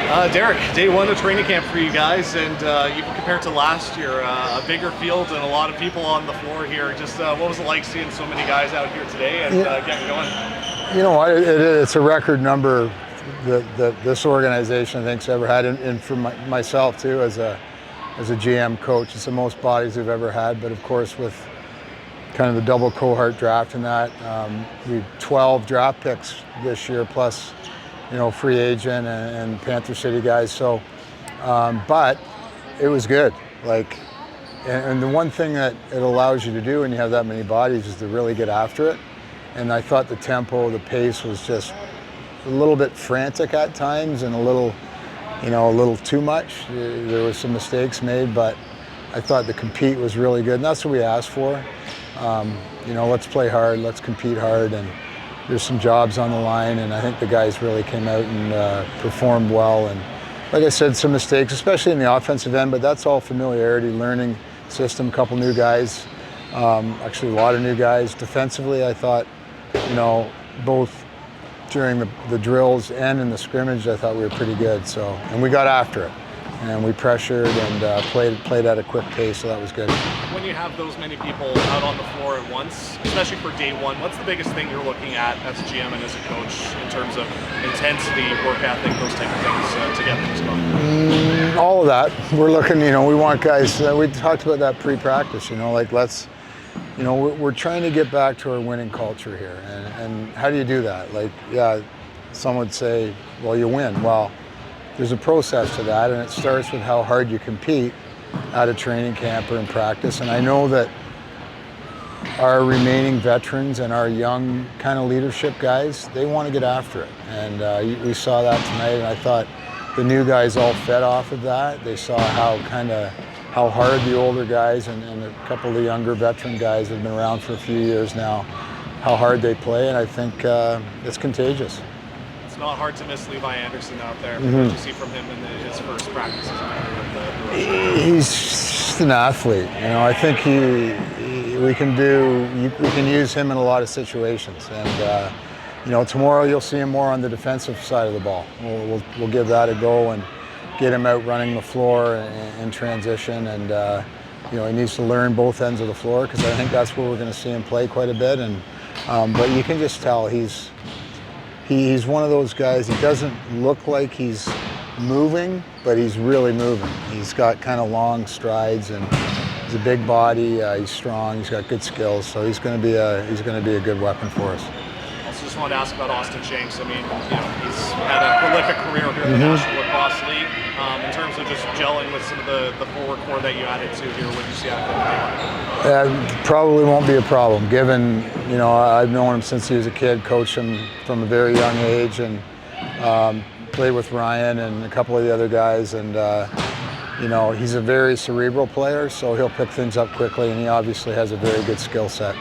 Derek, day one of training camp for you guys, and even compared to last year, a bigger field and a lot of people on the floor here. Just what was it like seeing so many guys out here today and getting going? You know what? It's a record number that this organization I think's ever had, and for myself too, as a GM coach, it's the most bodies we've ever had. But of course, with kind of the double cohort draft and that, we 12 draft picks this year plus, free agent and Panther City guys. So, but it was good. And the one thing that it allows you to do when you have that many bodies is to really get after it. And I thought the tempo, the pace was just a little bit frantic at times and a little too much. There were some mistakes made, but I thought the compete was really good. And that's what we asked for. Let's play hard, let's compete hard, and there's some jobs on the line, and I think the guys really came out and performed well. And like I said, some mistakes, especially in the offensive end, but that's all familiarity, learning system, a couple new guys, actually a lot of new guys. Defensively, I thought, both during the drills and in the scrimmage, I thought we were pretty good. So, and we got after it, and we pressured and played at a quick pace, so that was good. When you have those many people out on the floor at once, especially for day one, what's the biggest thing you're looking at as a GM and as a coach in terms of intensity, work ethic, those type of things to get things going? All of that. We're looking, we want guys, we talked about that pre-practice, we're trying to get back to our winning culture here. And how do you do that? Some would say, well, you win. Well, there's a process to that, and it starts with how hard you compete at a training camp or in practice. And I know that our remaining veterans and our young kind of leadership guys, they want to get after it. And we saw that tonight, and I thought the new guys all fed off of that. They saw how hard the older guys and a couple of the younger veteran guys that have been around for a few years now, how hard they play, and I think it's contagious. It's not hard to miss Levi Anderson out there. What did you see from him in his first practices? He's just an athlete. I think we can use him in a lot of situations. And tomorrow you'll see him more on the defensive side of the ball. We'll give that a go and get him out running the floor in transition. And he needs to learn both ends of the floor, because I think that's where we're going to see him play quite a bit. And but you can just tell he's one of those guys. He doesn't look like he's moving, but he's really moving. He's got kind of long strides, and he's a big body. He's strong. He's got good skills. So he's going to be a good weapon for us. Also, just wanted to ask about Austin Shanks. I mean, he's had a prolific career here in the National Lacrosse League. In terms of just gelling with some of the forward core that you added to here, what did you see out of him? Probably won't be a problem, given I've known him since he was a kid, coached him from a very young age, and played with Ryan and a couple of the other guys, and he's a very cerebral player, so he'll pick things up quickly, and he obviously has a very good skill set.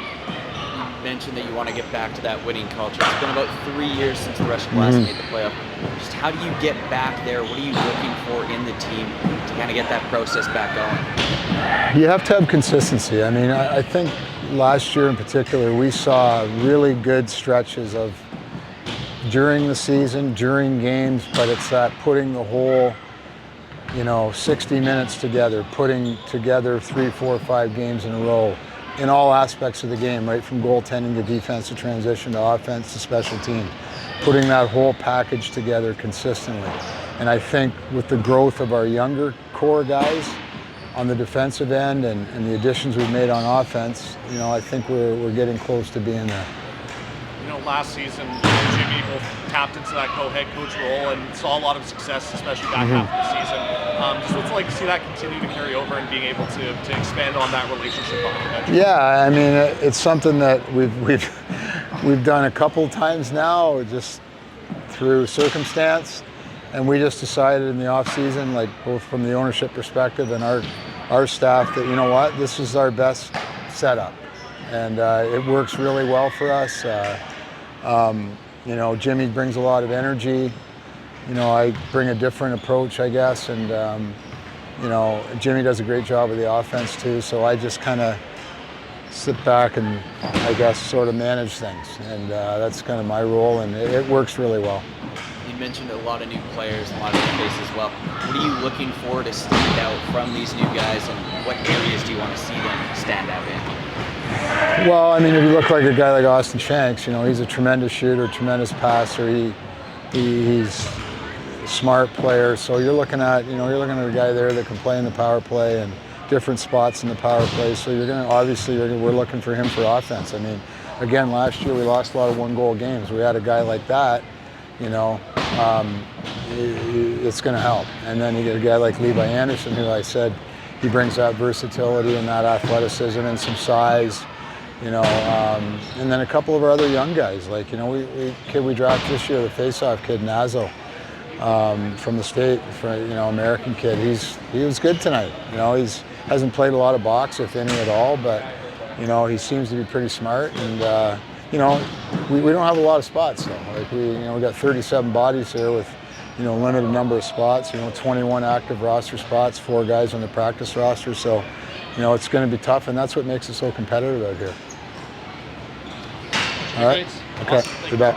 You mentioned that you want to get back to that winning culture. It's been about 3 years since the Russian Blast made the playoff. Just how do you get back there? What are you looking for in the team to kind of get that process back going? You have to have consistency. I mean, I think last year in particular, we saw really good stretches of during the season, during games, but it's that putting the whole 60 minutes together, putting together 3, 4, 5 games in a row in all aspects of the game, right from goaltending to defense to transition to offense to special teams, putting that whole package together consistently. And I think with the growth of our younger core guys on the defensive end and the additions we've made on offense, I think we're getting close to being there. Last season, Jimmy both tapped into that co-head coach role and saw a lot of success, especially back half of the season. Just what's it like to see that continue to carry over and being able to expand on that relationship on the bench? Yeah, I mean, it's something that we've done a couple times now, just through circumstance, and we just decided in the off season, both from the ownership perspective and our staff, that this is our best setup, and it works really well for us. Jimmy brings a lot of energy. I bring a different approach, I guess, and Jimmy does a great job with the offense too. So I just kind of sit back and, I guess, sort of manage things, and that's kind of my role, and it works really well. You mentioned a lot of new players, a lot of new faces as well. What are you looking for to stand out from these new guys, and what areas do you want to see them stand out in? Well, I mean, if you look like a guy like Austin Shanks, you know, he's a tremendous shooter, tremendous passer. He's a smart player. So you're looking at a guy there that can play in the power play and different spots in the power play. So we're looking for him for offense. I mean, again, last year we lost a lot of one-goal games. We had a guy like that, you know, it's going to help. And then you get a guy like Levi Anderson, who I said he brings that versatility and that athleticism and some size, you know, and then a couple of our other young guys, like, you know, we drafted this year, the face-off kid, Nazo, from the state, American kid. He was good tonight. You know, hasn't played a lot of box, if any at all, but, you know, he seems to be pretty smart. And, you know, we don't have a lot of spots, though. Like, we got 37 bodies here with, you know, limited number of spots, you know, 21 active roster spots, 4 guys on the practice roster. So, you know, it's going to be tough, and that's what makes it so competitive out here. All right? Okay, good bet.